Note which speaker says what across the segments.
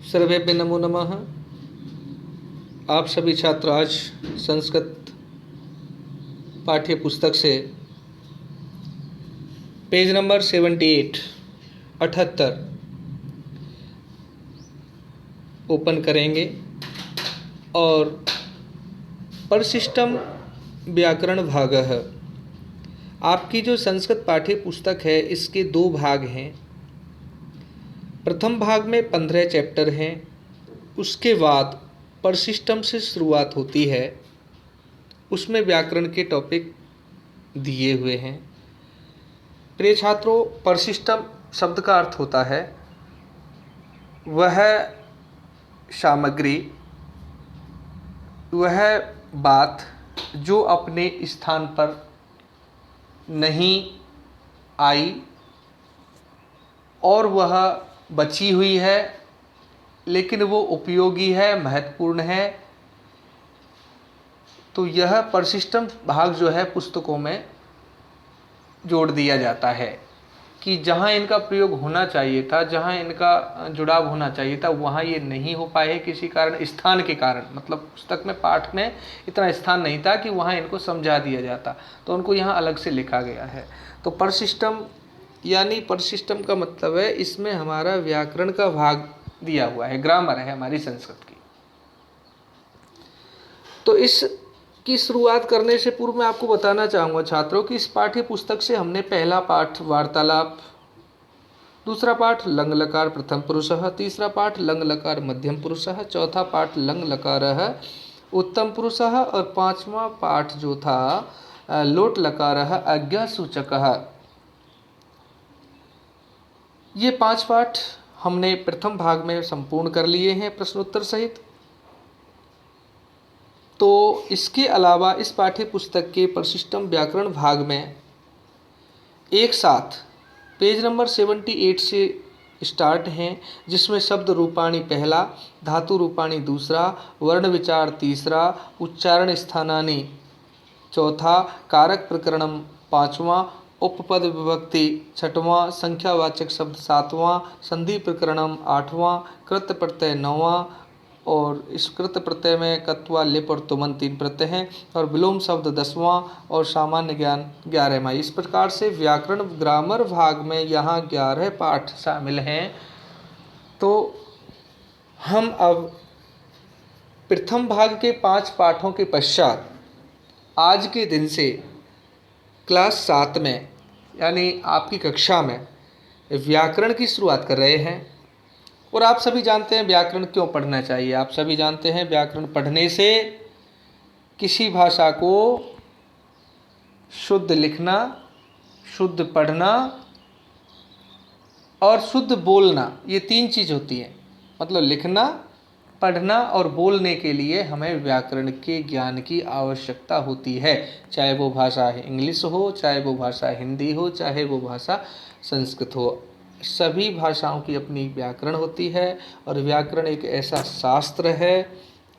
Speaker 1: सर्वेभ्य नमो नमः। आप सभी छात्र आज संस्कृत पाठ्य पुस्तक से पेज नंबर 78 ओपन करेंगे और परशिष्टम व्याकरण भागः। आपकी जो संस्कृत पाठ्य पुस्तक है इसके 2 भाग हैं। प्रथम भाग में 15 चैप्टर हैं। उसके बाद परशिष्टम से शुरुआत होती है। उसमें व्याकरण के टॉपिक दिए हुए हैं। प्रिय छात्रों, परशिष्टम शब्द का अर्थ होता है वह सामग्री, वह बात जो अपने स्थान पर नहीं आई और वह बची हुई है लेकिन वो उपयोगी है, महत्वपूर्ण है। तो यह परशिष्टम भाग जो है पुस्तकों में जोड़ दिया जाता है कि जहाँ इनका प्रयोग होना चाहिए था, जहाँ इनका जुड़ाव होना चाहिए था, वहाँ ये नहीं हो पाए किसी कारण, स्थान के कारण। मतलब पुस्तक में, पाठ में इतना स्थान नहीं था कि वहाँ इनको समझा दिया जाता, तो उनको यहाँ अलग से लिखा गया है। तो परशिष्टम यानी परशिष्टम का मतलब है इसमें हमारा व्याकरण का भाग दिया हुआ है, ग्रामर है हमारी संस्कृत की। तो इसकी शुरुआत करने से पूर्व मैं आपको बताना चाहूँगा छात्रों कि इस पाठ्य पुस्तक से हमने पहला पाठ वार्तालाप, दूसरा पाठ लंग लकार प्रथम पुरुषः, तीसरा पाठ लंग लकार मध्यम पुरुषः, चौथा पाठ लंग लकारः उत्तम पुरुषः और पांचवा पाठ जो था लोट लकारः आज्ञा सूचकः। ये 5 पाठ हमने प्रथम भाग में संपूर्ण कर लिए हैं प्रश्नोत्तर सहित। तो इसके अलावा इस पाठ्य पुस्तक के परशिष्टम व्याकरण भाग में एक साथ पेज नंबर 78 से स्टार्ट हैं, जिसमें शब्द रूपाणी पहला, धातु रूपाणी दूसरा, वर्ण विचार तीसरा, उच्चारण स्थानानि चौथा, कारक प्रकरणम पाँचवां, उपपद विभक्ति छठवां, संख्यावाचक शब्द सातवां, संधि प्रकरणम आठवां, कृत प्रत्यय नौवां और इस कृत प्रत्यय में कत्वा, लिप और तुमन 3 प्रत्यय हैं और विलोम शब्द 10वां और सामान्य ज्ञान 11वां। इस प्रकार से व्याकरण ग्रामर भाग में यहाँ 11 पाठ शामिल हैं। तो हम अब प्रथम भाग के 5 पाठों के पश्चात आज के दिन से क्लास 7 में यानी आपकी कक्षा में व्याकरण की शुरुआत कर रहे हैं। और आप सभी जानते हैं व्याकरण क्यों पढ़ना चाहिए। आप सभी जानते हैं व्याकरण पढ़ने से किसी भाषा को शुद्ध लिखना, शुद्ध पढ़ना और शुद्ध बोलना, ये 3 चीज़ होती हैं। मतलब लिखना, पढ़ना और बोलने के लिए हमें व्याकरण के ज्ञान की आवश्यकता होती है। चाहे वो भाषा इंग्लिश हो, चाहे वो भाषा हिंदी हो, चाहे वो भाषा संस्कृत हो। सभी भाषाओं की अपनी व्याकरण होती है और व्याकरण एक ऐसा शास्त्र है,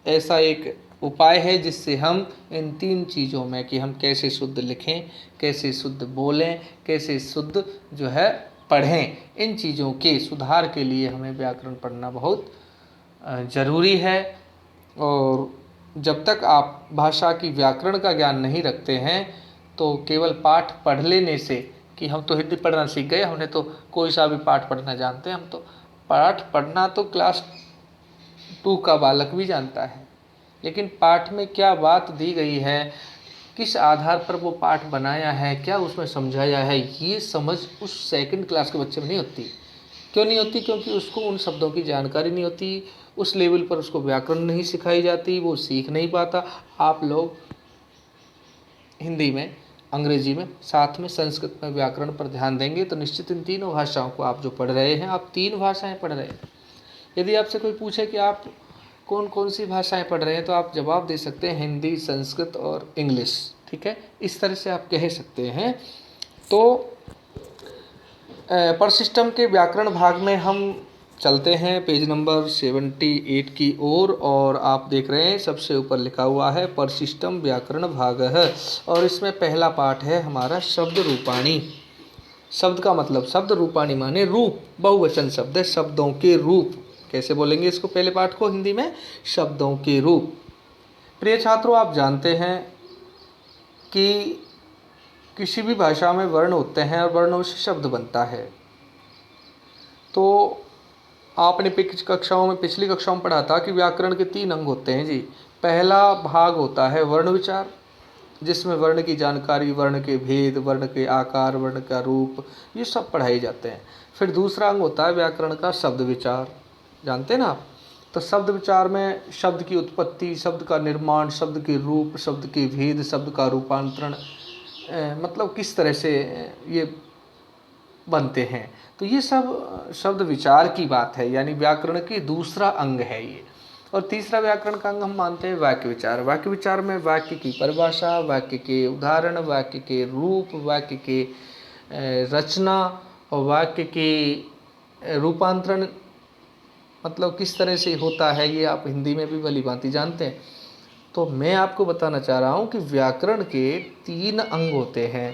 Speaker 1: ऐसा एक उपाय है जिससे हम इन 3 चीज़ों में कि हम कैसे शुद्ध लिखें, कैसे शुद्ध बोलें, कैसे शुद्ध जो है पढ़ें, इन चीज़ों के सुधार के लिए हमें व्याकरण पढ़ना बहुत ज़रूरी है। और जब तक आप भाषा की व्याकरण का ज्ञान नहीं रखते हैं तो केवल पाठ पढ़ लेने से कि हम तो हिंदी पढ़ना सीख गए, हमने तो कोई सा भी पाठ पढ़ना जानते हैं, हम तो पाठ पढ़ना तो क्लास 2 का बालक भी जानता है, लेकिन पाठ में क्या बात दी गई है, किस आधार पर वो पाठ बनाया है, क्या उसमें समझाया है, ये समझ उस 2nd क्लास के बच्चे में नहीं होती। क्यों नहीं होती? क्योंकि उसको उन शब्दों की जानकारी नहीं होती, उस लेवल पर उसको व्याकरण नहीं सिखाई जाती, वो सीख नहीं पाता। आप लोग हिंदी में, अंग्रेजी में, साथ में संस्कृत में व्याकरण पर ध्यान देंगे तो निश्चित इन 3 भाषाओं को आप जो पढ़ रहे हैं, आप 3 भाषाएं पढ़ रहे हैं। यदि आपसे कोई पूछे कि आप कौन कौन सी भाषाएं पढ़ रहे हैं तो आप जवाब दे सकते हैं हिंदी, संस्कृत और इंग्लिश। ठीक है, इस तरह से आप कह सकते हैं। तो परसिस्टम के व्याकरण भाग में हम चलते हैं पेज नंबर 78 की ओर और आप देख रहे हैं सबसे ऊपर लिखा हुआ है परसिस्टम व्याकरण भाग है। और इसमें पहला पाठ है हमारा शब्द रूपाणी। शब्द का मतलब, शब्द रूपाणी माने रूप, बहुवचन शब्द है, शब्दों के रूप कैसे बोलेंगे इसको, पहले पाठ को हिंदी में, शब्दों के रूप। प्रिय छात्रों, आप जानते हैं कि किसी भी भाषा में वर्ण होते हैं और वर्णों से शब्द बनता है। तो आपने पिछली कक्षाओं में पढ़ा था कि व्याकरण के 3 अंग होते हैं जी। पहला भाग होता है वर्ण विचार, जिसमें वर्ण की जानकारी, वर्ण के भेद, वर्ण के आकार, वर्ण का रूप, ये सब पढ़ाए जाते हैं। फिर दूसरा अंग होता है व्याकरण का शब्द विचार, जानते हैं ना आप। तो शब्द विचार में शब्द की उत्पत्ति, शब्द का निर्माण, शब्द के रूप, शब्द के भेद, शब्द का रूपांतरण, मतलब किस तरह से ये बनते हैं, तो ये सब शब्द विचार की बात है, यानी व्याकरण की दूसरा अंग है ये। और तीसरा व्याकरण का अंग हम मानते हैं वाक्य विचार। वाक्य विचार में वाक्य की परिभाषा, वाक्य के उदाहरण, वाक्य के रूप, वाक्य के रचना और वाक्य के रूपांतरण, मतलब किस तरह से होता है, ये आप हिंदी में भी भली-भांति जानते हैं। तो मैं आपको बताना चाह रहा हूँ कि व्याकरण के 3 अंग होते हैं।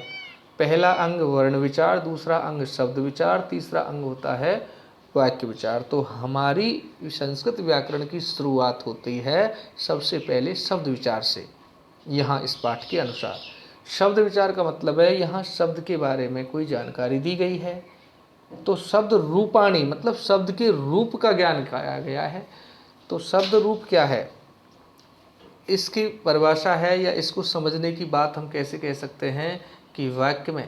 Speaker 1: पहला अंग वर्ण विचार, दूसरा अंग शब्द विचार, तीसरा अंग होता है वाक्य विचार। तो हमारी संस्कृत व्याकरण की शुरुआत होती है सबसे पहले शब्द विचार से। यहाँ इस पाठ के अनुसार शब्द विचार का मतलब है यहाँ शब्द के बारे में कोई जानकारी दी गई है। तो शब्द रूपाणी मतलब शब्द के रूप का ज्ञान कराया गया है। तो शब्द रूप क्या है, इसकी परिभाषा है, या इसको समझने की बात हम कैसे कह सकते हैं कि वाक्य में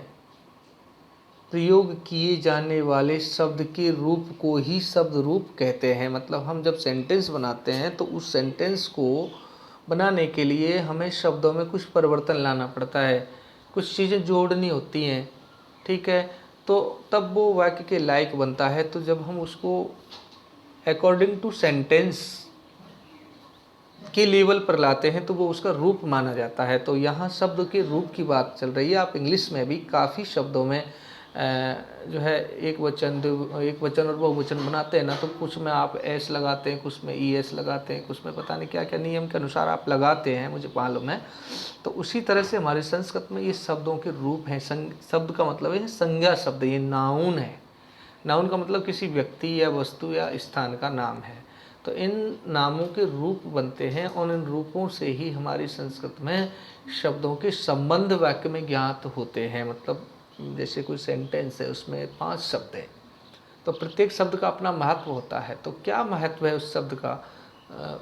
Speaker 1: प्रयोग किए जाने वाले शब्द के रूप को ही शब्द रूप कहते हैं। मतलब हम जब सेंटेंस बनाते हैं तो उस सेंटेंस को बनाने के लिए हमें शब्दों में कुछ परिवर्तन लाना पड़ता है, कुछ चीज़ें जोड़नी होती हैं, ठीक है, तो तब वो वाक्य के लायक बनता है। तो जब हम उसको अकॉर्डिंग टू सेंटेंस के लेवल पर लाते हैं तो वो उसका रूप माना जाता है। तो यहाँ शब्द के रूप की बात चल रही है। आप इंग्लिश में भी काफ़ी शब्दों में जो है एक वचन और बहुवचन बनाते हैं ना, तो कुछ में आप एस लगाते हैं, कुछ में ई एस लगाते हैं, कुछ में पता नहीं क्या क्या नियम के अनुसार आप लगाते हैं, मुझे मालूम है। तो उसी तरह से हमारे संस्कृत में ये शब्दों के रूप हैं। शब्द का मतलब है संज्ञा शब्द, ये नाउन है। नाउन का मतलब किसी व्यक्ति या वस्तु या स्थान का नाम है। तो इन नामों के रूप बनते हैं और इन रूपों से ही हमारी संस्कृत में शब्दों के संबंध वाक्य में ज्ञात होते हैं। मतलब जैसे कोई सेंटेंस है, उसमें 5 शब्द हैं, तो प्रत्येक शब्द का अपना महत्व होता है। तो क्या महत्व है उस शब्द का,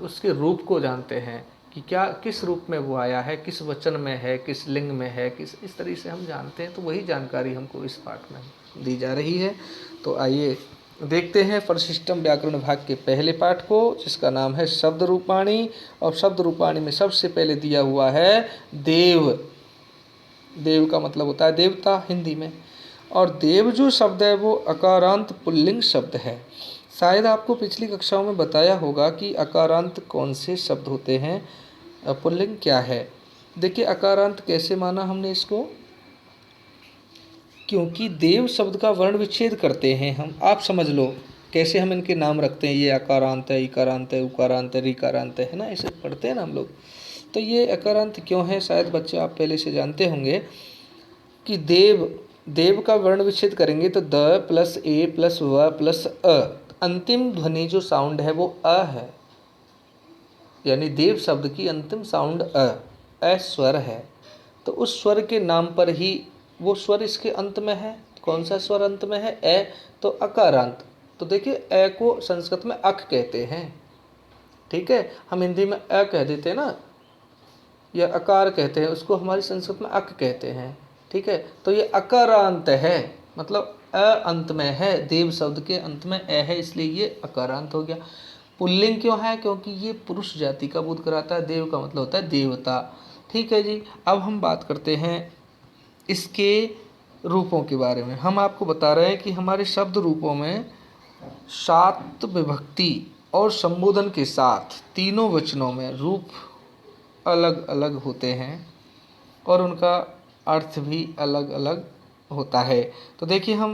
Speaker 1: उसके रूप को जानते हैं कि क्या किस रूप में वो आया है, किस वचन में है, किस लिंग में है, किस इस तरीके से हम जानते हैं। तो वही जानकारी हमको इस पाठ में दी जा रही है। तो आइए देखते हैं परिशिष्टम व्याकरण भाग के पहले पाठ को, जिसका नाम है शब्द रूपाणी। और शब्द रूपाणी में सबसे पहले दिया हुआ है देव। देव का मतलब होता है देवता हिंदी में। और देव जो शब्द है वो अकारांत पुल्लिंग शब्द है। शायद आपको पिछली कक्षाओं में बताया होगा कि अकारांत कौन से शब्द होते हैं, पुल्लिंग क्या है। देखिए अकारांत कैसे माना हमने इसको, क्योंकि देव शब्द का वर्ण विच्छेद करते हैं हम। आप समझ लो कैसे हम इनके नाम रखते हैं, ये अकारांत है, इकारांत है, उकारांत है, ऋकारांत है ना, ऐसे पढ़ते हैं ना हम लोग। तो ये अकारांत क्यों है, शायद बच्चे आप पहले से जानते होंगे कि देव का वर्ण विच्छेद करेंगे तो द प्लस ए प्लस व प्लस अ, अंतिम ध्वनि जो साउंड है वो अ है। यानी देव शब्द की अंतिम साउंड अ स्वर है। तो उस स्वर के नाम पर ही वो स्वर इसके अंत में है। कौन सा स्वर अंत में है, ए, तो अकारांत। तो देखिए ए को संस्कृत में अक कहते हैं, ठीक है। हम हिंदी में अ कह देते हैं ना, या अकार कहते हैं, उसको हमारी संस्कृत में अक कहते हैं, ठीक है। तो ये अकारांत है, मतलब अ अंत में है, देव शब्द के अंत में ए है, इसलिए ये अकारांत हो गया। पुल्लिंग क्यों है, क्योंकि ये पुरुष जाति का बोध कराता है। देव का मतलब होता है देवता, ठीक है जी। अब हम बात करते हैं इसके रूपों के बारे में। हम आपको बता रहे हैं कि हमारे शब्द रूपों में 7 विभक्ति और संबोधन के साथ तीनों वचनों में रूप अलग अलग होते हैं और उनका अर्थ भी अलग अलग होता है। तो देखिए हम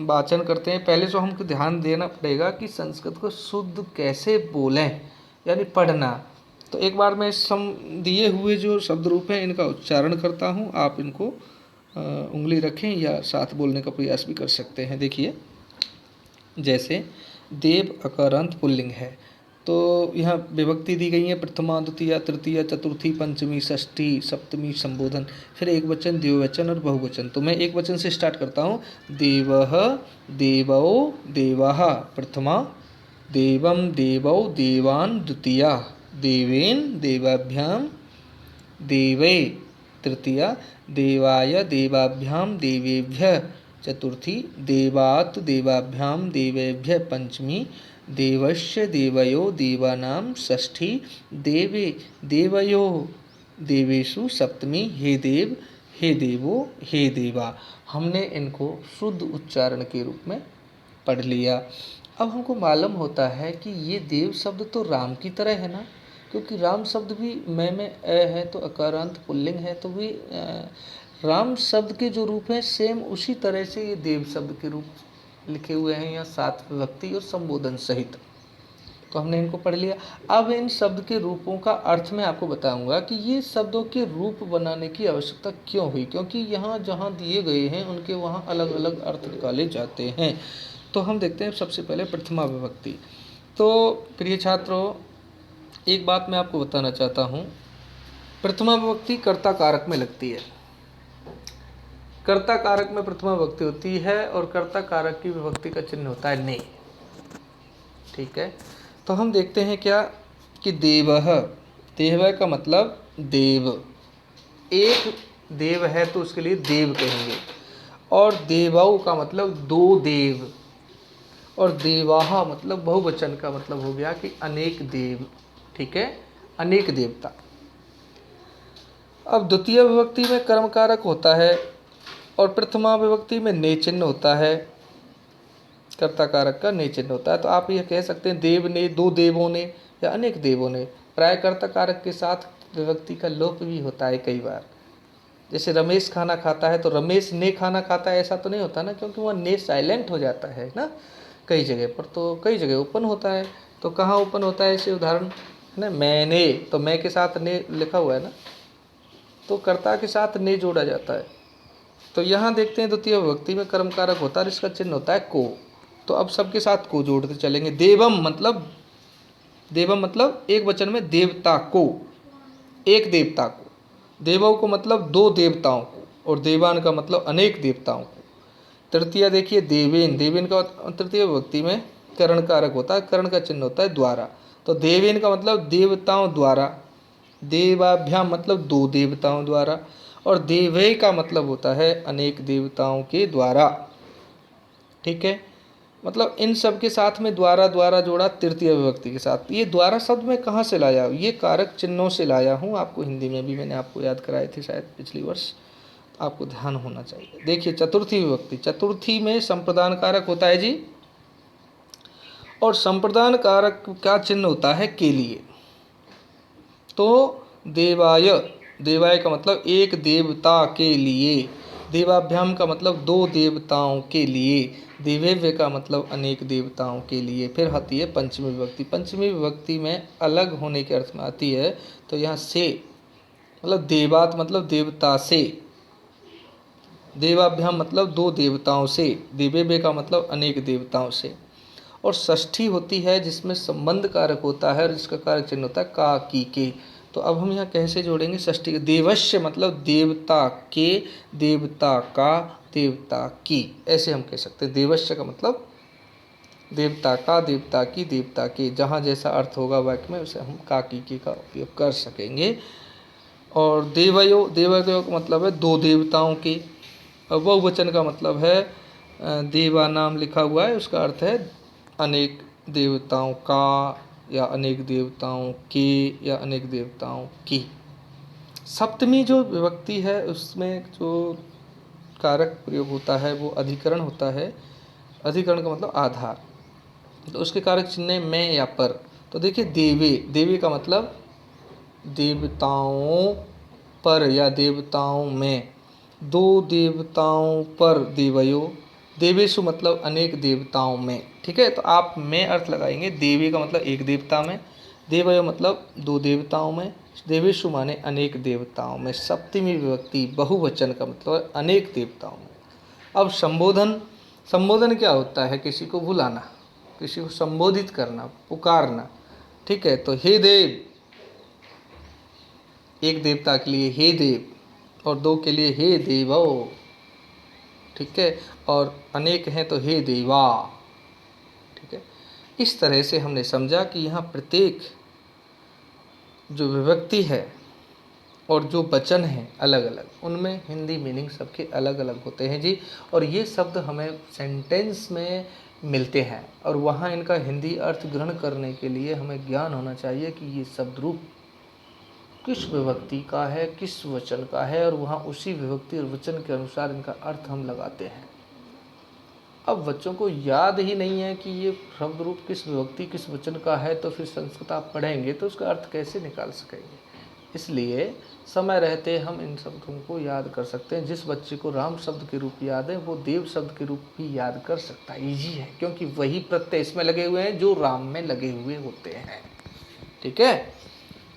Speaker 1: वाचन करते हैं। पहले तो हमको ध्यान देना पड़ेगा कि संस्कृत को शुद्ध कैसे बोलें, यानी पढ़ना। तो एक बार मैं दिए हुए जो शब्द रूप हैं इनका उच्चारण करता हूँ, आप इनको उंगली रखें या साथ बोलने का प्रयास भी कर सकते हैं। देखिए जैसे देव अकारांत पुल्लिंग है। तो यहाँ विभक्ति दी गई है प्रथमा, द्वितीया, तृतीया, चतुर्थी, पंचमी, षष्ठी, सप्तमी, संबोधन, फिर एक वचन, द्विवचन और बहुवचन। तो मैं एक वचन से स्टार्ट करता हूँ। देवः, देवौ, देवाः प्रथमा, देवं, देवौ, देवान् द्वितीया, देवेन, देवाभ्यां, देवै तृतीया, देवाय, देवाभ्यां, देवेभ्यः चतुर्थी, देवात्, देवाभ्यां, देवेभ्यः पंचमी, देवस्य, देवयो, देवानां षष्ठी, देवे, देवयो, देवेषु सप्तमी। हे देव, हे देवो, हे देवा। हमने इनको शुद्ध उच्चारण के रूप में पढ़ लिया। अब हमको मालूम होता है कि ये देव शब्द तो राम की तरह है ना, क्योंकि राम शब्द भी मैं में अ है तो अकारांत पुल्लिंग है, तो भी राम शब्द के जो रूप हैं सेम उसी तरह से ये देव शब्द के रूप लिखे हुए हैं, या 7 विभक्ति और संबोधन सहित। तो हमने इनको पढ़ लिया। अब इन शब्द के रूपों का अर्थ मैं आपको बताऊंगा कि ये शब्दों के रूप बनाने की आवश्यकता क्यों हुई, क्योंकि यहाँ जहाँ दिए गए हैं उनके वहाँ अलग अलग अर्थ निकाले जाते हैं। तो हम देखते हैं सबसे पहले प्रथमा विभक्ति। तो प्रिय छात्रों, एक बात मैं आपको बताना चाहता हूँ। प्रथमा विभक्ति कर्ता कारक में लगती है। कर्ता कारक में प्रथमा विभक्ति होती है और कर्ता कारक की विभक्ति का चिन्ह होता है ने। ठीक है, तो हम देखते हैं क्या कि देवः, देव का मतलब देव, एक देव है तो उसके लिए देव कहेंगे। और देवौ का मतलब 2 देव, और देवाः मतलब बहुवचन का मतलब हो गया कि अनेक देव। ठीक है, अनेक देवता। अब द्वितीय विभक्ति में कर्म कारक होता है और प्रथमा विभक्ति में ने चिन्ह होता है, कर्ता कारक का ने चिन्ह होता है। तो आप यह कह सकते हैं देव ने, 2 देवों ने, या अनेक देवों ने। प्राय कर्ता कारक के साथ विभक्ति का लोप भी होता है कई बार। जैसे रमेश खाना खाता है तो रमेश ने खाना खाता है, ऐसा तो नहीं होता ना, क्योंकि वह ने साइलेंट हो जाता है ना कई जगह पर। तो कई जगह ओपन होता है। तो कहाँ ओपन होता है, इसे उदाहरण है ना, मैंने, तो मैं के साथ ने लिखा हुआ है ना, तो कर्ता के साथ ने जोड़ा जाता है। तो यहाँ देखते हैं द्वितीय विभक्ति में कर्म कारक होता है, इसका चिन्ह होता है को। तो अब सबके साथ को जोड़ते चलेंगे। देवम मतलब, देवम मतलब एक वचन में देवता को, एक देवता को। देवों को मतलब 2 देवताओं को, और देवान का मतलब अनेक देवताओं को। तृतीया देखिए देवेन, देवेन का तृतीय विभक्ति में करण कारक होता है, करण का चिन्ह होता है द्वारा। तो देवेन का मतलब देवताओं द्वारा, देवाभ्याम मतलब 2 देवताओं द्वारा, और देवे का मतलब होता है अनेक देवताओं के द्वारा। ठीक है, मतलब इन सब के साथ में द्वारा द्वारा जोड़ा तृतीय विभक्ति के साथ। ये द्वारा शब्द मैं कहाँ से लाया हूँ, ये कारक चिन्हों से लाया हूँ। आपको हिंदी में भी मैंने आपको याद कराए थे शायद पिछली वर्ष, आपको ध्यान होना चाहिए। देखिए चतुर्थी विभक्ति, चतुर्थी में संप्रदान कारक होता है जी, और संप्रदान कारक का चिन्ह होता है के लिए। तो देवाय, देवाय का मतलब एक देवता के लिए, देवाभ्याम का मतलब 2 देवताओं के लिए, देवेव्य का मतलब अनेक देवताओं के लिए। फिर आती है पंचमी विभक्ति। पंचमी विभक्ति में अलग होने के अर्थ में आती है। तो यहाँ से मतलब देवात मतलब देवता से, देवाभ्याम मतलब 2 देवताओं से, देवेव्य का मतलब अनेक देवताओं से। और षष्ठी होती है जिसमें संबंध कारक होता है और जिसका कारक चिन्ह होता है का, की, के। तो अब हम यहाँ कैसे जोड़ेंगे षष्ठी? देवस्य मतलब देवता के, देवता का, देवता की, ऐसे हम कह सकते हैं। देवस्य का मतलब देवता का, देवता की, देवता के, जहाँ जैसा अर्थ होगा वाक्य में उसे हम का, की, के का उपयोग कर सकेंगे। और देवयो, देवयो का मतलब है 2 देवताओं के। और बहुवचन का मतलब है देवा नाम लिखा हुआ है, उसका अर्थ है अनेक देवताओं का, या अनेक देवताओं के, या अनेक देवताओं की। सप्तमी जो विभक्ति है उसमें जो कारक प्रयोग होता है वो अधिकरण होता है। अधिकरण का मतलब आधार। तो उसके कारक चिन्ह में या पर। तो देखिए देवे, देवी का मतलब देवताओं पर या देवताओं में, 2 देवताओं पर देवयो, देवेशु मतलब अनेक देवताओं में। ठीक है, तो आप में अर्थ लगाएंगे। देवी का मतलब एक देवता में, देवयो मतलब 2 देवताओं में, देवेशु माने अनेक देवताओं में। सप्तमी विभक्ति बहुवचन का मतलब अनेक देवताओं में। अब संबोधन, संबोधन क्या होता है? किसी को बुलाना। किसी को संबोधित करना, पुकारना, ठीक है। तो हे देव, एक देवता के लिए हे देव, और दो के लिए हे देवो, ठीक है, और अनेक हैं तो हे देवा, ठीक है। इस तरह से हमने समझा कि यहाँ प्रत्येक जो विभक्ति है और जो वचन हैं अलग अलग, उनमें हिंदी मीनिंग सबके अलग अलग होते हैं जी। और ये शब्द हमें सेंटेंस में मिलते हैं, और वहाँ इनका हिंदी अर्थ ग्रहण करने के लिए हमें ज्ञान होना चाहिए कि ये शब्द रूप किस विभक्ति का है, किस वचन का है, और वहाँ उसी विभक्ति और वचन के अनुसार इनका अर्थ हम लगाते हैं। अब बच्चों को याद ही नहीं है कि ये शब्द रूप किस विभक्ति किस वचन का है, तो फिर संस्कृत आप पढ़ेंगे तो उसका अर्थ कैसे निकाल सकेंगे। इसलिए समय रहते हम इन शब्दों को याद कर सकते हैं। जिस बच्चे को राम शब्द के रूप याद है वो देव शब्द के रूप भी याद कर सकता है, ईजी है, क्योंकि वही प्रत्यय इसमें लगे हुए हैं जो राम में लगे हुए होते हैं, ठीक है।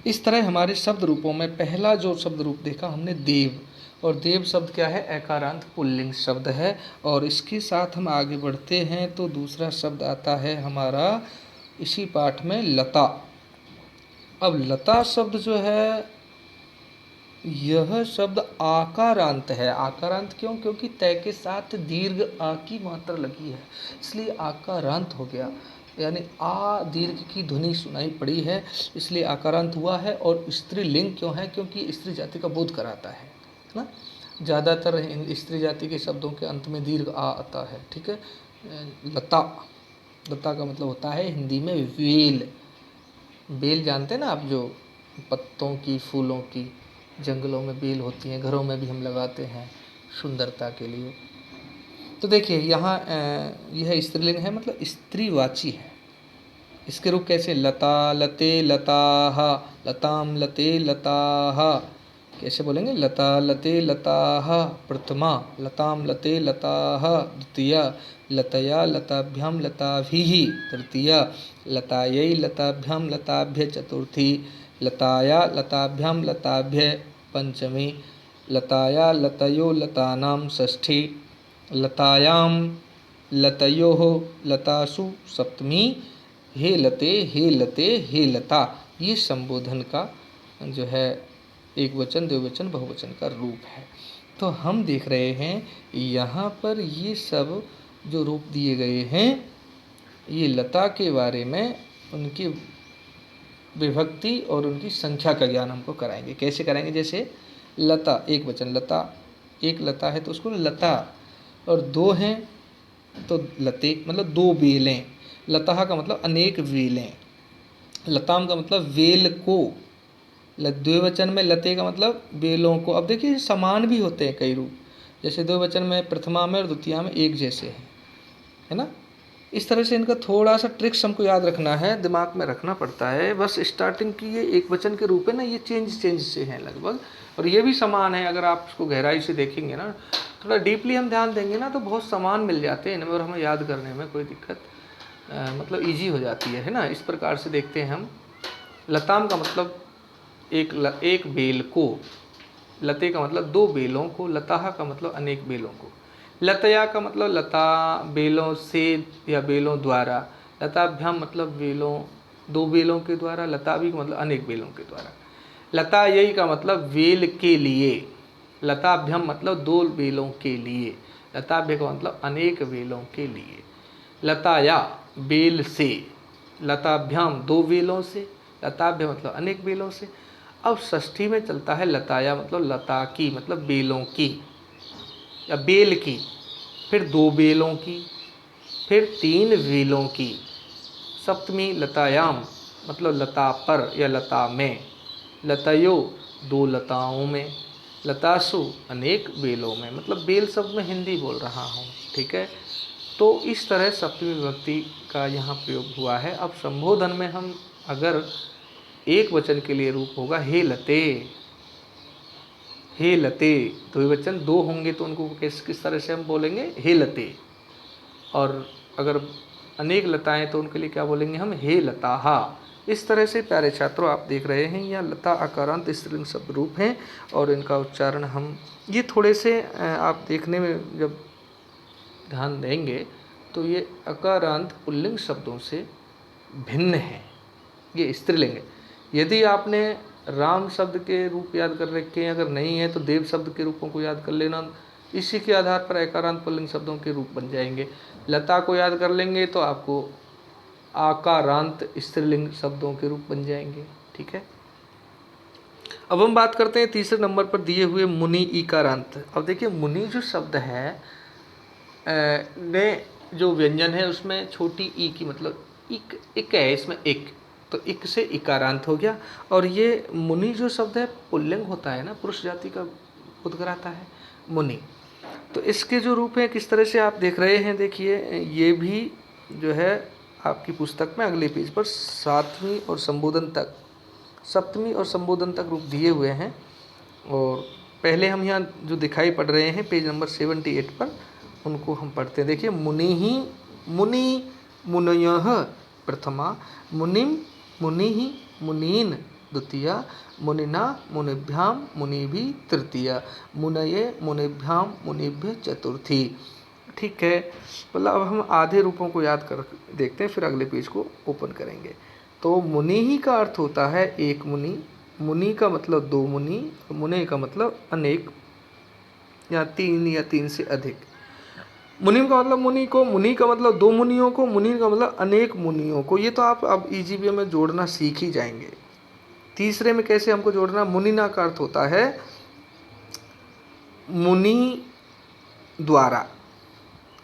Speaker 1: इस तरह हमारे शब्द रूपों में पहला जो शब्द रूप देखा हमने देव, और देव शब्द क्या है, एकारांत पुल्लिंग शब्द है। और इसके साथ हम आगे बढ़ते हैं तो दूसरा शब्द आता है हमारा इसी पाठ में लता। अब लता शब्द जो है, यह शब्द आकारांत है। आकारांत क्यों? क्योंकि तय के साथ दीर्घ आ की मात्रा लगी है, इसलिए आकारांत हो गया, यानी आ दीर्घ की ध्वनि सुनाई पड़ी है, इसलिए आकारांत हुआ है। और स्त्रीलिंग क्यों है? क्योंकि स्त्री जाति का बोध कराता है ना। ज़्यादातर स्त्री जाति के शब्दों के अंत में दीर्घ आ आता है, ठीक है। लता, लता का मतलब होता है हिंदी में वेल। बेल जानते हैं ना आप, जो पत्तों की, फूलों की, जंगलों में बेल होती हैं, घरों में भी हम लगाते हैं सुंदरता के लिए। तो देखिए यहाँ यह स्त्रीलिंग है, मतलब स्त्रीवाची है। इसके रूप कैसे? लता, लते, लताः, लताम, लते, लताः। कैसे बोलेंगे? लता, लते, लताः प्रथमा, लताम, लते, लताः द्वितीया, लतया, लताभ्याम, लताभिः तृतीया, लतायै, लताभ्याम, लताभ्य चतुर्थी, लताया, लताभ्याम, लताभ्य पंचमी, लताया, लतयो, लतानां षष्ठी, लतायाम, लतयोः, लतासु सप्तमी, हे लते, हे लते, हे लता। ये संबोधन का जो है एक वचन, द्विवचन, बहुवचन का रूप है। तो हम देख रहे हैं यहाँ पर ये सब जो रूप दिए गए हैं, ये लता के बारे में उनकी विभक्ति और उनकी संख्या का ज्ञान हमको कराएंगे। कैसे कराएंगे? जैसे लता, एक वचन लता, एक लता है तो उसको लता, और दो हैं तो लते, मतलब दो बेलें। लता का मतलब अनेक बेलें, लताम का मतलब वेल को, द्विवचन में लते का मतलब बेलों को। अब देखिए समान भी होते हैं कई रूप, जैसे द्विवचन में प्रथमा में और द्वितीया में एक जैसे हैं, है ना। इस तरह से इनका थोड़ा सा ट्रिक्स हमको याद रखना है, दिमाग में रखना पड़ता है। बस स्टार्टिंग की ये एक वचन के रूप है ना, ये चेंज से हैं लगभग, और ये भी समान है। अगर आप इसको गहराई से देखेंगे ना, थोड़ा डीपली हम ध्यान देंगे ना, तो बहुत समान मिल जाते हैं इनमें, और हमें याद करने में कोई दिक्कत मतलब ईजी हो जाती है ना। इस प्रकार से देखते हैं हम। लताम का मतलब एक बेल को, लते का मतलब दो बेलों को, लताह का मतलब अनेक बेलों को, लतया का मतलब लता बेलों से या बेलों द्वारा, लताभ्याम मतलब बेलों, दो बेलों के द्वारा, लताभी का मतलब अनेक बेलों के द्वारा, लता यही का मतलब वेल के लिए, लताभ्याम मतलब दो बेलों के लिए, लताभ्य का मतलब अनेक बेलों के लिए, लताया बेल से, लताभ्याम दो बेलों से, लताभ्य मतलब अनेक बेलों से। अब षष्ठी में चलता है लताया मतलब लता की, मतलब बेलों की या बेल की, फिर दो बेलों की, फिर तीन बेलों की। सप्तमी लतायाम मतलब लता पर या लता में, लतयो दो लताओं में, लतासु अनेक बेलों में, मतलब बेल शब्द में हिंदी बोल रहा हूँ, ठीक है। तो इस तरह सप्तमी विभक्ति का यहाँ प्रयोग हुआ है। अब संबोधन में हम अगर एक वचन के लिए रूप होगा हे लते, हे लते, द्विवचन दो होंगे तो उनको किस तरह से हम बोलेंगे? हे लते। और अगर अनेक लताएं तो उनके लिए क्या बोलेंगे हम? हे लताहा। इस तरह से प्यारे छात्रों आप देख रहे हैं यह लता आकारांत स्त्रीलिंग शब्द रूप हैं, और इनका उच्चारण हम ये थोड़े से आप देखने में जब ध्यान देंगे तो ये अकारांत पुल्लिंग शब्दों से भिन्न है, ये स्त्रीलिंग है। यदि आपने राम शब्द के रूप याद कर रखे हैं, अगर नहीं है तो देव शब्द के रूपों को याद कर लेना, इसी के आधार पर अकारांत पुल्लिंग शब्दों के रूप बन जाएंगे। लता को याद कर लेंगे तो आपको आकारांत स्त्रीलिंग शब्दों के रूप बन जाएंगे। ठीक है, अब हम बात करते हैं तीसरे नंबर पर दिए हुए मुनि ईकारांत। अब देखिए मुनि जो शब्द है ने जो व्यंजन है उसमें छोटी ई की मतलब इक इक है, इसमें इक, तो इक से इकारांत हो गया। और ये मुनि जो शब्द है पुल्लिंग होता है ना, पुरुष जाति का उद्गार आता है मुनि। तो इसके जो रूप हैं किस तरह से आप देख रहे हैं, देखिए ये भी जो है आपकी पुस्तक में अगले पेज पर सातवीं और संबोधन तक, सप्तमी और संबोधन तक रूप दिए हुए हैं। और पहले हम यहाँ जो दिखाई पड़ रहे हैं पेज नंबर 78 पर, उनको हम पढ़ते हैं। देखिए मुनि मुनयः प्रथमा, मुनिम मुनि मुनीन द्वितीया, मुनिना मुनिभ्याम मुनिभि तृतीया, मुनये मुनिभ्याम मुनिभ्य चतुर्थी। ठीक है, मतलब अब हम आधे रूपों को याद कर देखते हैं, फिर अगले पेज को ओपन करेंगे। तो मुनि ही का अर्थ होता है एक मुनि, मुनि का मतलब दो मुनि, मुनि का मतलब अनेक या तीन से अधिक। मुनि का मतलब मुनि को, मुनि का मतलब दो मुनियों को, मुनि का मतलब अनेक मुनियों को। ये तो आप अब ईजीबीए में जोड़ना सीख ही जाएंगे। तीसरे में कैसे हमको जोड़ना, मुनिना का अर्थ होता है मुनि द्वारा,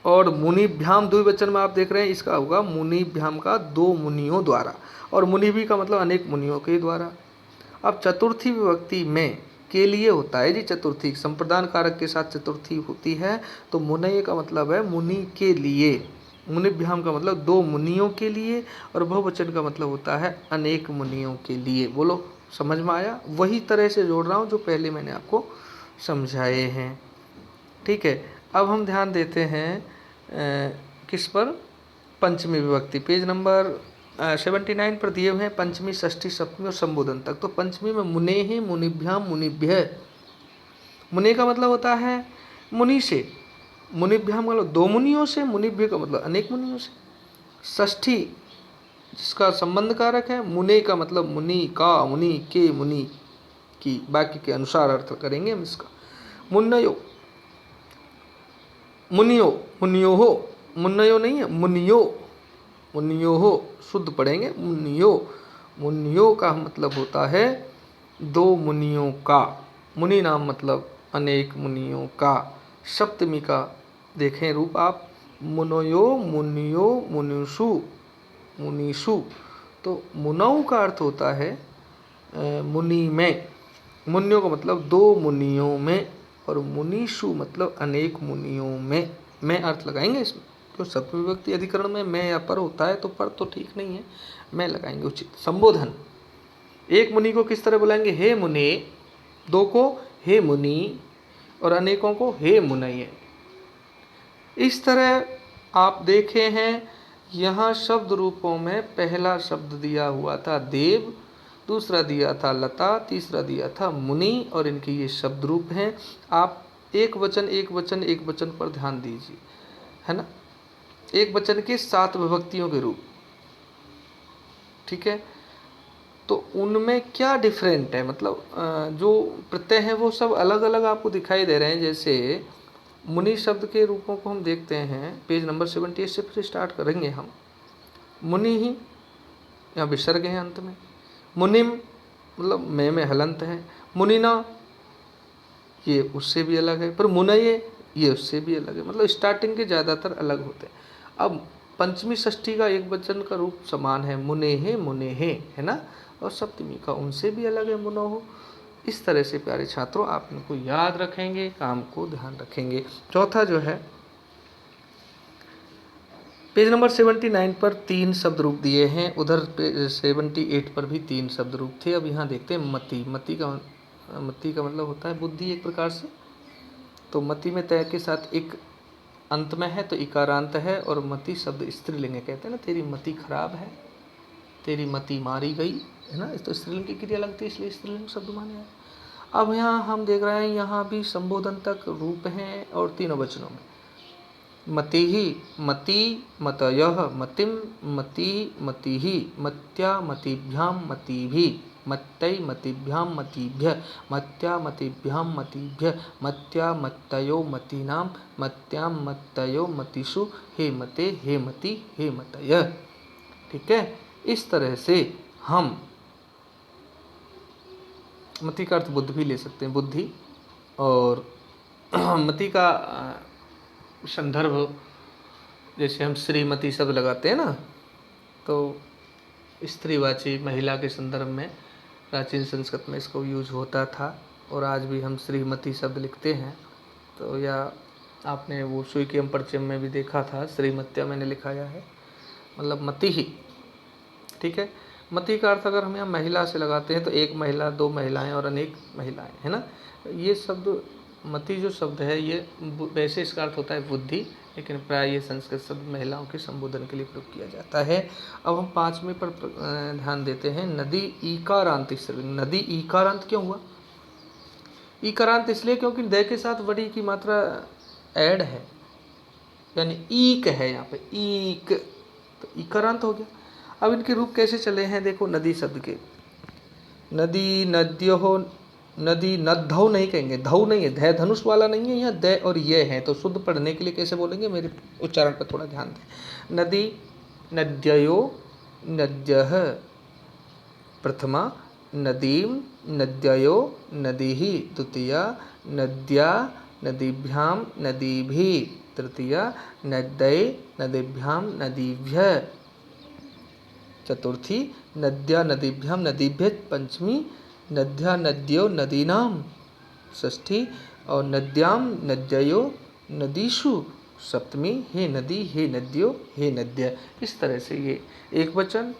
Speaker 1: और मुनिभ्याम द्विवचन में आप देख रहे हैं इसका होगा मुनिभ्याम का दो मुनियों द्वारा, और मुनि भी का मतलब अनेक मुनियों के द्वारा। अब चतुर्थी विभक्ति में के लिए होता है जी, चतुर्थी संप्रदान कारक के साथ चतुर्थी होती है। तो मुनय का मतलब है मुनि के लिए, मुनिभ्याम का मतलब दो मुनियों के लिए, और बहुवचन का मतलब होता है अनेक मुनियों के लिए। बोलो समझ में आया? वही तरह से जोड़ रहा हूँ जो पहले मैंने आपको समझाए हैं। ठीक है, अब हम ध्यान देते हैं किस पर, पंचमी विभक्ति। पेज नंबर 79 पर दिए हुए हैं पंचमी षष्ठी सप्तमी और संबोधन तक। तो पंचमी में मुनेहि मुनिभ्याम मुनिभ्य, मुनि का मतलब होता है मुनि से, मुनिभ्याम मतलब दो मुनियों से, मुनिभ्य का मतलब अनेक मुनियों से। षष्ठी जिसका संबंध कारक है, मुने का मतलब मुनि का, मुनि के, मुनि की, बाकी के अनुसार अर्थ करेंगे हम इसका। मुन्नयो मुनियो, मुनियो हो, मुन्नयो नहीं है मुनियो, मुनियो हो शुद्ध पढ़ेंगे मुनियो। मुनियो का मतलब होता है दो मुनियों का, मुनि नाम मतलब अनेक मुनियों का। सप्तमी का देखें रूप आप, मुनयो मुनियो मुनिषु मुनिषु। तो मुनौ का अर्थ होता है मुनि में, मुनियों का मतलब दो मुनियों में, और मुनिषु मतलब अनेक मुनियों में। मैं अर्थ लगाएंगे इसमें, तो सप्तमी विभक्ति अधिकरण में मैं या पर होता है तो पर तो ठीक नहीं है, मैं लगाएंगे उचित। संबोधन, एक मुनि को किस तरह बुलाएंगे, हे मुने, दो को हे मुनि, और अनेकों को हे मुनये। इस तरह आप देखे हैं यहाँ शब्द रूपों में पहला शब्द दिया हुआ था देव, दूसरा दिया था लता, तीसरा दिया था मुनि, और इनके ये शब्द रूप हैं। आप एक वचन एक वचन एक वचन पर ध्यान दीजिए, है ना, एक वचन के 7 विभक्तियों के रूप। ठीक है, तो उनमें क्या डिफरेंट है, मतलब जो प्रत्यय हैं वो सब अलग अलग आपको दिखाई दे रहे हैं। जैसे मुनि शब्द के रूपों को हम देखते हैं, पेज नंबर 78 से फिर स्टार्ट करेंगे हम। मुनि ही यहाँ विसर्ग है अंत में, मुनिम मतलब में हलंत है, मुनिना ये उससे भी अलग है, पर मुनये ये उससे भी अलग है, मतलब स्टार्टिंग के ज़्यादातर अलग होते हैं। अब पंचमी षष्ठी का एक वचन का रूप समान है, मुने है ना, और सप्तमी का उनसे भी अलग है, मुनोह। इस तरह से प्यारे छात्रों आप इनको याद रखेंगे, काम को ध्यान रखेंगे। चौथा जो है पेज नंबर 79 पर 3 शब्द रूप दिए हैं, उधर पेज 78 पर भी 3 शब्द रूप थे। अब यहाँ देखते हैं मति। मति का मतलब होता है बुद्धि एक प्रकार से। तो मति में तय के साथ एक अंत में है तो इकारांत है, और मति शब्द स्त्रीलिंग है। कहते हैं ना तेरी मति खराब है, तेरी मति मारी गई, है ना, तो स्त्रीलिंग की क्रिया लगती है, इसलिए स्त्रीलिंग शब्द माने हैं। अब यहाँ हम देख रहे हैं यहाँ भी संबोधन तक रूप हैं और तीनों वचनों में। मतिः मति मतयः मतिं मति मतिः मत्या मतिभ्यां मतिभिः मत्तै मतिभ्यां मतिभ्यः मत्या मतिभ्यां मतिभ्यः मत्या मत्तयो मतीनां मत्यां मत्तयो मतिषु हे मते हे मति हे मतय। ठीक है, इस तरह से हम मति का अर्थ बुद्ध भी ले सकते हैं, बुद्धि, और मति का संदर्भ जैसे हम श्रीमती शब्द लगाते हैं ना, तो स्त्रीवाची महिला के संदर्भ में प्राचीन संस्कृत में इसको यूज होता था, और आज भी हम श्रीमती शब्द लिखते हैं। तो या आपने वो सुईकेम परिचय में भी देखा था, श्रीमत्या मैंने लिखाया है, मतलब मति ही। ठीक है, मति का अर्थ अगर हम यहाँ महिला से लगाते हैं तो एक महिला, दो महिलाएं और अनेक महिलाएं, है ना। ये शब्द मति जो शब्द है ये वैसे इसका अर्थ होता है बुद्धि, लेकिन प्राय ये संस्कृत शब्द महिलाओं के संबोधन के लिए प्रयोग किया जाता है। अब हम पांचवें पर ध्यान देते हैं, नदी ईकारांत। नदी ईकारांत क्यों हुआ? ईकारांत इसलिए क्योंकि द के साथ वड़ी की मात्रा ऐड है, यानी ईक है यहाँ पे, ईक, तो ईकारांत हो गया। अब इनके रूप कैसे चले हैं देखो, नदी शब्द के, नदी नद्यो, नदी नद्धौ नहीं कहेंगे, धौ नहीं है, ध धनुष वाला नहीं है, यहाँ द और ये है, तो शुद्ध पढ़ने के लिए कैसे बोलेंगे, मेरे उच्चारण पर थोड़ा ध्यान दें। नदी नद्ययो नद्यः प्रथमा, नदीम नद्ययो नदीः द्वितीया, नद्या नदीभ्यां नदीभिः तृतीया, नद्यै नदीभ्यां नदीभ्यः चतुर्थी, नद्या नदीभ्यां नदीभ्यः पंचमी, नद्या नद्यो नदीनां षष्ठी, और नद्यां नद्ययो नदीषु सप्तमी, हे नदी हे नद्यो हे नद्य। इस तरह से ये एक वचन,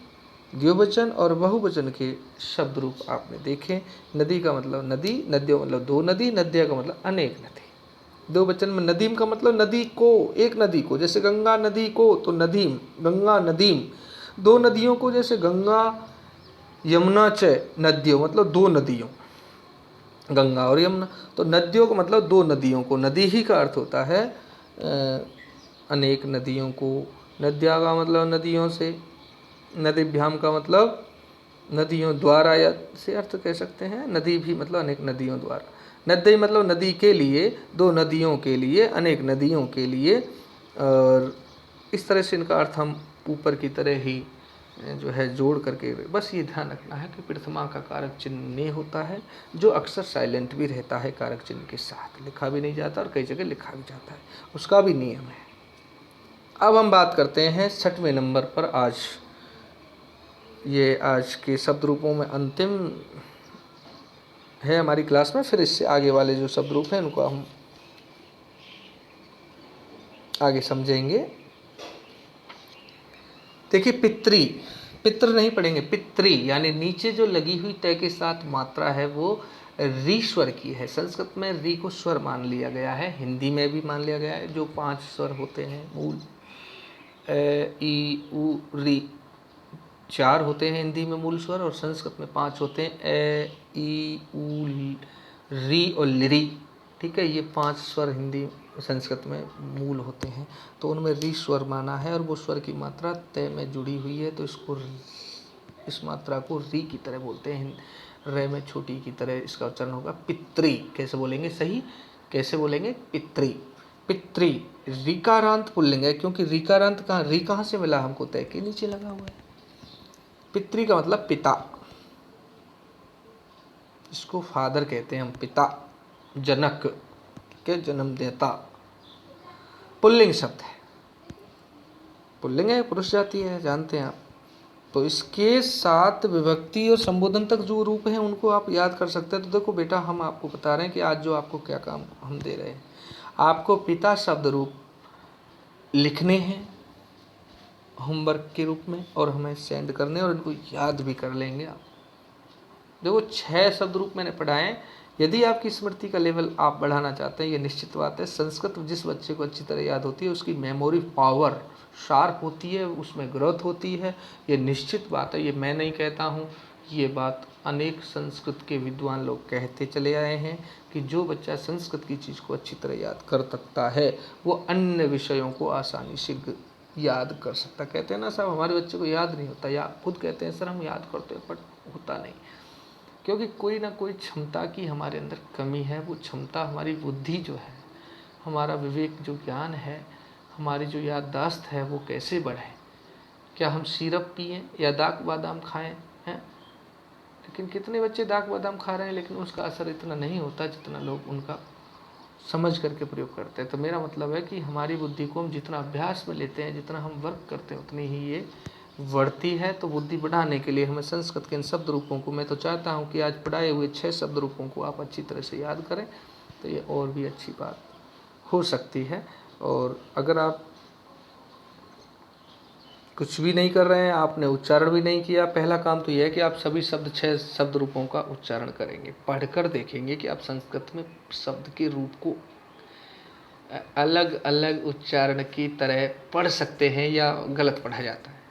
Speaker 1: द्विवचन और बहुवचन के शब्द रूप आपने देखे। नदी का मतलब नदी, नद्यो मतलब दो नदी, नद्या का मतलब अनेक नदी। दो वचन में नदीम का मतलब नदी को, एक नदी को, जैसे गंगा नदी को तो नदीम, गंगा नदीम। दो नदियों को, जैसे गंगा यमुना च नद्यों, मतलब दो नदियों, गंगा और यमुना। तो नद्यों का मतलब दो नदियों को, नदी ही का अर्थ होता है अनेक नदियों को। नद्या का मतलब नदियों से, नदीभ्याम का मतलब नदियों द्वारा, या से अर्थ कह सकते हैं। नदी भी मतलब अनेक नदियों द्वारा। नदी मतलब नदी के लिए, दो नदियों के लिए, अनेक नदियों के लिए। और इस तरह से इनका अर्थ हम ऊपर की तरह ही जो है जोड़ करके, बस ये ध्यान रखना है कि प्रथमा का कारक चिन्ह ने होता है, जो अक्सर साइलेंट भी रहता है कारक चिन्ह के साथ, लिखा भी नहीं जाता और कई जगह लिखा भी जाता है, उसका भी नियम है। अब हम बात करते हैं 6वें नंबर पर। आज ये आज के शब्द रूपों में अंतिम है हमारी क्लास में, फिर इससे आगे वाले जो शब्द रूप हैं उनको हम आगे समझेंगे। देखिए, पितृ, पितृ नहीं पढ़ेंगे, पितृ यानी नीचे जो लगी हुई तय के साथ मात्रा है वो री स्वर की है। संस्कृत में री को स्वर मान लिया गया है, हिंदी में भी मान लिया गया है। जो 5 स्वर होते हैं मूल, ई उ री, 4 होते हैं हिंदी में मूल स्वर, और संस्कृत में 5 होते हैं, ए ई उ री और लिरी। ठीक है, ये 5 स्वर हिंदी संस्कृत में मूल होते हैं, तो उनमें री स्वर माना है, और वो स्वर की मात्रा तय में जुड़ी हुई है, तो इसको, इस मात्रा को री की तरह बोलते हैं, रे में छोटी की तरह इसका उच्चारण होगा। पितृ कैसे बोलेंगे, सही कैसे बोलेंगे, पितृ। पितृ रीकारांत पुल्लिंग है, क्योंकि रीकारांत कहाँ, री कहाँ से मिला हमको, तय के नीचे लगा हुआ है। पितृ का मतलब पिता, इसको फादर कहते हैं हम, पिता, जनक के जन्मदाता। पुल्लिंग शब्द है, पुल्लिंग है, पुरुष जाति है, जानते हैं आप। तो इसके साथ विभक्ति और संबोधन तक जो रूप हैं उनको आप याद कर सकते हैं। तो देखो बेटा, हम आपको बता रहे हैं कि आज जो आपको क्या काम हम दे रहे हैं, आपको पिता शब्द रूप लिखने हैं होमवर्क के रूप में, और हमें सेंड करने, और इनको याद भी कर लेंगे आप। देखो 6 शब्द रूप मैंने पढ़ाए। यदि आपकी स्मृति का लेवल आप बढ़ाना चाहते हैं, ये निश्चित बात है, संस्कृत जिस बच्चे को अच्छी तरह याद होती है उसकी मेमोरी पावर शार्प होती है, उसमें ग्रोथ होती है, ये निश्चित बात है। ये मैं नहीं कहता हूँ, ये बात अनेक संस्कृत के विद्वान लोग कहते चले आए हैं कि जो बच्चा संस्कृत की चीज़ को अच्छी तरह याद कर सकता है वो अन्य विषयों को आसानी से याद कर सकता। कहते हैं ना साहब हमारे बच्चे को याद नहीं होता, या खुद कहते हैं सर हम याद करते हैं पर होता नहीं, क्योंकि कोई ना कोई क्षमता की हमारे अंदर कमी है। वो क्षमता हमारी बुद्धि जो है, हमारा विवेक जो ज्ञान है, हमारी जो याददाश्त है वो कैसे बढ़े। क्या हम सिरप पिएं या दाक बादाम खाएं हैं? लेकिन कितने बच्चे दाक बादाम खा रहे हैं लेकिन उसका असर इतना नहीं होता जितना लोग उनका समझ करके प्रयोग करते हैं। तो मेरा मतलब है कि हमारी बुद्धि को हम जितना अभ्यास में लेते हैं, जितना हम वर्क करते हैं, उतनी ही ये बढ़ती है। तो बुद्धि बढ़ाने के लिए हमें संस्कृत के इन शब्द रूपों को, मैं तो चाहता हूँ कि आज पढ़ाए हुए 6 शब्द रूपों को आप अच्छी तरह से याद करें, तो ये और भी अच्छी बात हो सकती है। और अगर आप कुछ भी नहीं कर रहे हैं, आपने उच्चारण भी नहीं किया, पहला काम तो यह है कि आप सभी 6 शब्द रूपों का उच्चारण करेंगे। पढ़कर देखेंगे कि आप संस्कृत में शब्द के रूप को अलग अलग उच्चारण की तरह पढ़ सकते हैं या गलत पढ़ा जाता है।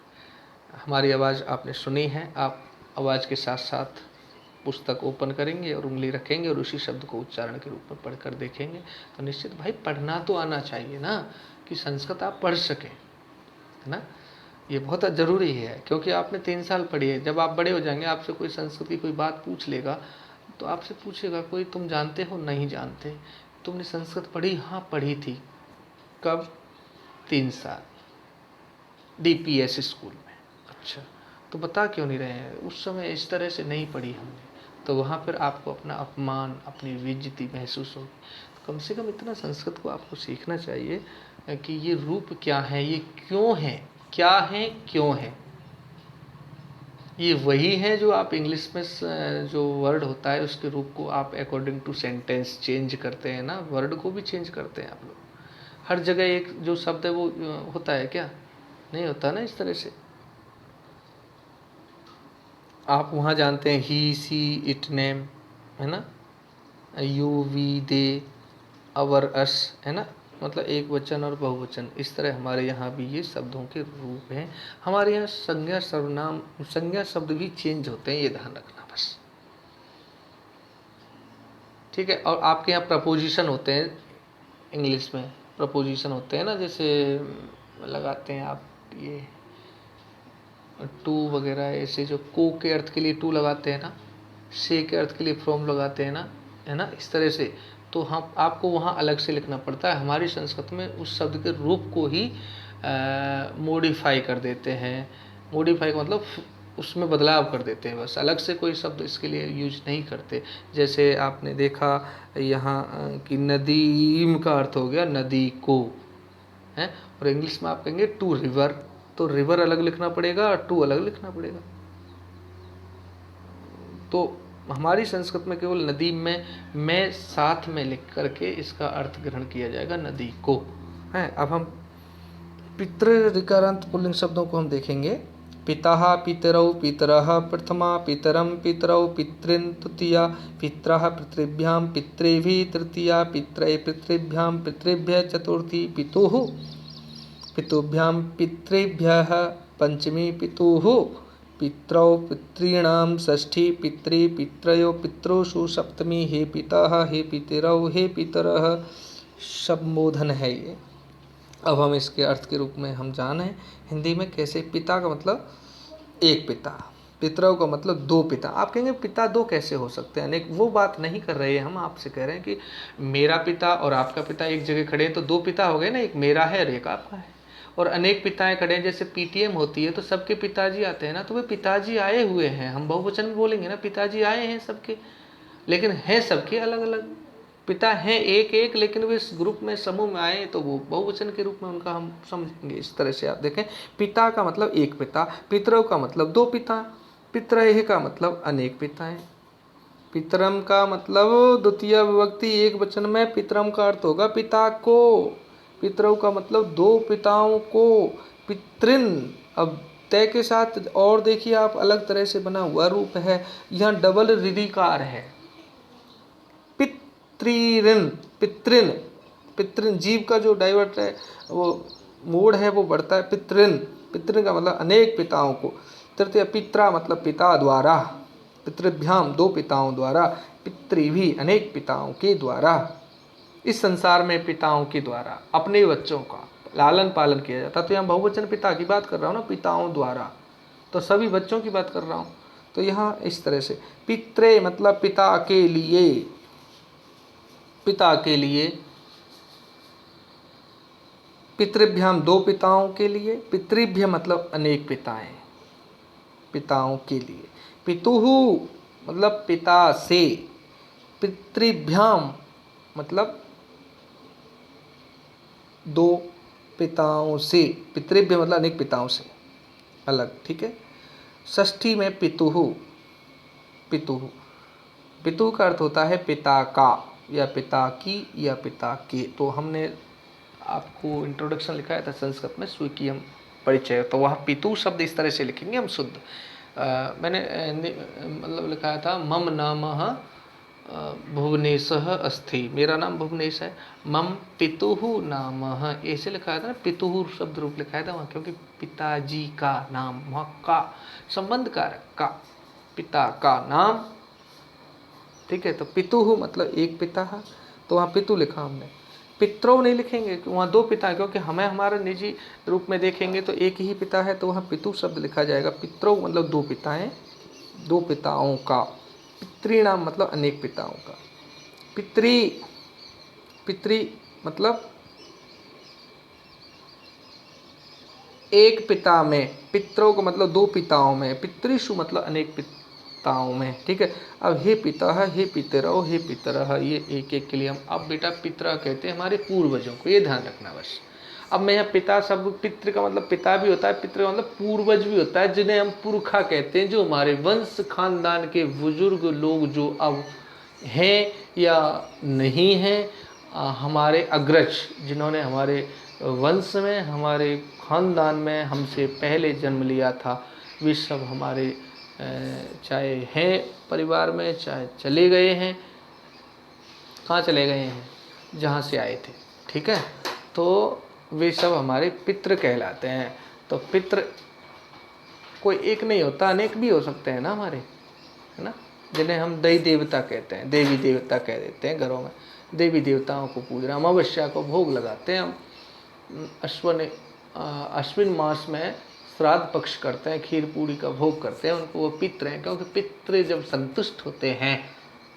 Speaker 1: हमारी आवाज़ आपने सुनी है, आप आवाज़ के साथ साथ पुस्तक ओपन करेंगे और उंगली रखेंगे और उसी शब्द को उच्चारण के रूप में पढ़कर देखेंगे तो निश्चित भाई पढ़ना तो आना चाहिए ना, कि संस्कृत आप पढ़ सकें, है ना। ये बहुत ज़रूरी है, क्योंकि आपने 3 साल पढ़ी है। जब आप बड़े हो जाएंगे, आपसे कोई संस्कृत की कोई बात पूछ लेगा तो आपसे पूछेगा कोई तुम जानते हो, नहीं जानते। तुमने संस्कृत पढ़ी? हाँ पढ़ी थी। कब? 3 साल DPS स्कूल में। अच्छा, तो बता क्यों नहीं रहे हैं? उस समय इस तरह से नहीं पढ़ी हमने। तो वहाँ पर आपको अपना अपमान, अपनी बेइज्जती महसूस होगी। तो कम से कम इतना संस्कृत को आपको सीखना चाहिए कि ये रूप क्या है, ये क्यों है, क्या है, क्यों है। ये वही है जो आप इंग्लिश में जो वर्ड होता है उसके रूप को आप अकॉर्डिंग टू सेंटेंस चेंज करते हैं ना, वर्ड को भी चेंज करते हैं आप लोग। हर जगह एक जो शब्द है वो होता है क्या? नहीं होता ना इस तरह से। आप वहाँ जानते हैं ही, सी, इट, नेम, है ना, यू, वी, दे, अवर, अस, है ना, मतलब एक वचन और बहुवचन। इस तरह हमारे यहाँ भी ये शब्दों के रूप हैं। हमारे यहाँ संज्ञा सर्वनाम, संज्ञा शब्द भी चेंज होते हैं, ये ध्यान रखना बस, ठीक है। और आपके यहाँ प्रपोजिशन होते हैं, इंग्लिश में प्रपोजिशन होते हैं ना, जैसे लगाते हैं आप ये टू वगैरह, ऐसे जो को के अर्थ के लिए टू लगाते हैं ना, से के अर्थ के लिए फ्रॉम लगाते हैं ना, है ना, इस तरह से। तो हम आपको वहाँ अलग से लिखना पड़ता है। हमारी संस्कृत में उस शब्द के रूप को ही मॉडिफाई कर देते हैं। मॉडिफाई का मतलब उसमें बदलाव कर देते हैं, बस अलग से कोई शब्द इसके लिए यूज नहीं करते। जैसे आपने देखा यहाँ कि नदीम का अर्थ हो गया नदी को, है, और इंग्लिश में आप कहेंगे टू रिवर, तो रिवर अलग लिखना पड़ेगा और टू अलग लिखना पड़ेगा। तो हमारी संस्कृत में केवल नदी में मैं साथ में लिख करके इसका अर्थ ग्रहण किया जाएगा, नदी को, है। अब हम पितृ ऋकारांत पुल्लिंग शब्दों को हम देखेंगे। पिता पितरौ पितरः प्रथमा, पितरम पितरौ पितृन् तृतीया, पितरः पितृभ्यां पितृभिः तृतीया, पितरैः पितृभ्यां पितृभ्यः चतुर्थी, पितुः पितुभ्यां पितृभ्यः पंचमी, पितुः पितरौ पितॄणां षष्ठी, पितृ पितरयो पितृषु सप्तमी। हे पितः, हे पितरौ, हे पितरः संबोधन है ये। अब हम इसके अर्थ के रूप में हम जाने हिंदी में कैसे। पिता का मतलब एक पिता, पितरों का मतलब 2 पिता। आप कहेंगे पिता 2 कैसे हो सकते हैं? अनेक, वो बात नहीं कर रहे हैं हम, आपसे कह रहे हैं कि मेरा पिता और आपका पिता एक जगह खड़े हैं तो 2 पिता हो गए ना, एक मेरा है और एक आपका है। और अनेक पिताएं खड़े हैं, जैसे PTM होती है तो सबके पिताजी आते हैं ना, तो वे पिताजी आए हुए हैं, हम बहुवचन में बोलेंगे ना, पिताजी आए हैं सबके, लेकिन हैं सबके अलग अलग। पिता हैं एक एक, लेकिन वे इस ग्रुप में समूह में आए तो वो बहुवचन के रूप में उनका हम समझेंगे। इस तरह से आप देखें, पिता का मतलब एक पिता, पितरों का मतलब 2 पिता, पितरैः का मतलब अनेक पिताएं, पितरम का मतलब द्वितीय विभक्ति एक वचन में, पितरम का अर्थ होगा पिता को, पितरों का मतलब 2 पिताओं को, पितृन। अब तय के साथ और देखिए आप, अलग तरह से बना हुआ रूप है, यहाँ डबल ऋदिकार है, पितृन, पितृन, पितृन, जीव का जो डाइवर्ट है वो मोड़ है वो बढ़ता है, पितृन, पितृन का मतलब अनेक पिताओं को। तृतीय पित्रा मतलब पिता द्वारा, पितृभ्याम दो पिताओं द्वारा, पितृभी अनेक पिताओं के द्वारा। इस संसार में पिताओं के द्वारा अपने बच्चों का लालन पालन किया जाता। तो यहाँ बहुवचन पिता की बात कर रहा हूँ ना, पिताओं द्वारा, तो सभी बच्चों की बात कर रहा हूँ। तो यहाँ इस तरह से पित्रे मतलब पिता के लिए, पिता के लिए, पितृभ्याम दो पिताओं के लिए, पितृभ्य मतलब अनेक पिताएं, पिताओं के लिए, पितुहु मतलब पिता से, पितृभ्याम मतलब दो पिताओं से, पितृभ्य मतलब अनेक पिताओं से अलग, ठीक है। षष्ठी में पितुहु, पितुहु, पितु का अर्थ होता है पिता का या पिता की या पिता के। तो हमने आपको इंट्रोडक्शन लिखाया था संस्कृत में स्वकीयम परिचय, तो वह पितु शब्द इस तरह से लिखेंगे हम शुद्ध। मैंने मतलब लिखाया था मम नामः भुवनेशः अस्ति, मेरा नाम भुवनेश है। मम पितुहु नामः ऐसे लिखाया था ना, पितुहु शब्द रूप लिखाया था वहाँ, क्योंकि पिताजी का नाम, वहाँ का संबंध कारक का, पिता का नाम, ठीक है। तो पितुहु मतलब एक पिता है, तो वहाँ पितु लिखा हमने। पितरौ नहीं लिखेंगे, वहाँ दो पिता है, क्योंकि हमें हमारे निजी रूप में देखेंगे तो एक ही पिता है, तो वहाँ पितु शब्द लिखा जाएगा। पितरौ मतलब दो पिताएं, दो पिताओं का। पितृणाम मतलब अनेक पिताओं का। पितृ, पितृ मतलब एक पिता में, पितरों को मतलब दो पिताओं में, पितृषु मतलब अनेक पिताओं में, ठीक है। अब हे पिता है, हे पितरौ, हे पितरः, ये एक एक के लिए हम, अब बेटा पितरा कहते हैं हमारे पूर्वजों को, ये ध्यान रखना बस। अब मैं यहाँ पिता शब्द, पितृ का मतलब पिता भी होता है, पितृ का मतलब पूर्वज भी होता है, जिन्हें हम पुरखा कहते हैं, जो हमारे वंश खानदान के बुजुर्ग लोग जो अब हैं या नहीं हैं, हमारे अग्रज, जिन्होंने हमारे वंश में, हमारे खानदान में हमसे पहले जन्म लिया था, वे सब हमारे चाहे हैं परिवार में, चाहे चले गए हैं, कहाँ चले गए हैं, जहाँ से आए थे, ठीक है। तो वे सब हमारे पितृ कहलाते हैं। तो पितृ कोई एक नहीं होता, अनेक भी हो सकते हैं ना हमारे, है ना, जिन्हें हम देवी देवता कहते हैं, देवी देवता कह देते हैं घरों में। देवी देवताओं को पूज रहे, अमावस्या को भोग लगाते हैं हम, अश्विन मास में श्राद्ध पक्ष करते हैं, खीर पूरी का भोग करते हैं, उनको वो पितृ हैं, क्योंकि पितृ जब संतुष्ट होते हैं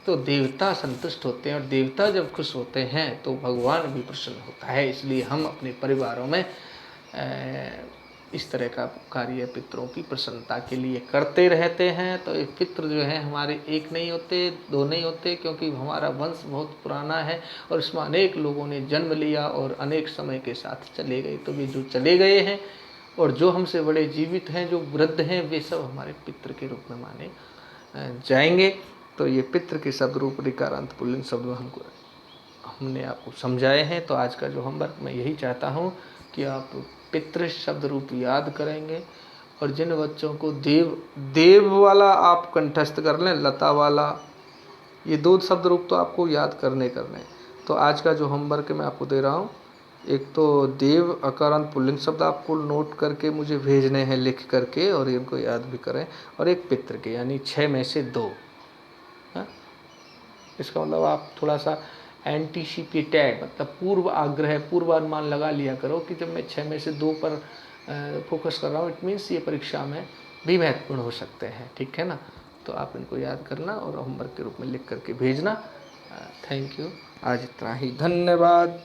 Speaker 1: तो देवता संतुष्ट होते हैं, और देवता जब खुश होते हैं तो भगवान भी प्रसन्न होता है। इसलिए हम अपने परिवारों में इस तरह का कार्य पितरों की प्रसन्नता के लिए करते रहते हैं। तो ये पितृ जो है हमारे एक नहीं होते, दो नहीं होते, क्योंकि हमारा वंश बहुत पुराना है और इसमें अनेक लोगों ने जन्म लिया और अनेक समय के साथ चले गए। तो वे जो चले गए हैं और जो हमसे बड़े जीवित हैं, जो वृद्ध हैं, वे सब हमारे पितृ के रूप में माने जाएंगे। तो ये पितृ के शब्द रूप ऋकारांत पुल्लिंग शब्द हमने आपको समझाए हैं। तो आज का जो होमवर्क मैं यही चाहता हूँ कि आप पितृ शब्द रूप याद करेंगे, और जिन बच्चों को देव वाला आप कंठस्थ कर लें, लता वाला, ये दो शब्द रूप तो आपको याद करने। तो आज का जो होमवर्क मैं आपको दे रहा हूँ, एक तो देव अकारांत पुल्लिंग शब्द आपको नोट करके मुझे भेजने हैं लिख करके, और इनको याद भी करें, और एक पितृ के, यानी 6 में से 2। इसका मतलब आप थोड़ा सा एंटीसिपेटेड मतलब पूर्व आग्रह, पूर्वानुमान लगा लिया करो कि जब मैं 6 में से 2 पर फोकस कर रहा हूँ, इट मीन्स ये परीक्षा में भी महत्वपूर्ण हो सकते हैं, ठीक है ना। तो आप इनको याद करना और होमवर्क के रूप में लिख करके भेजना। थैंक यू, आज इतना ही, धन्यवाद।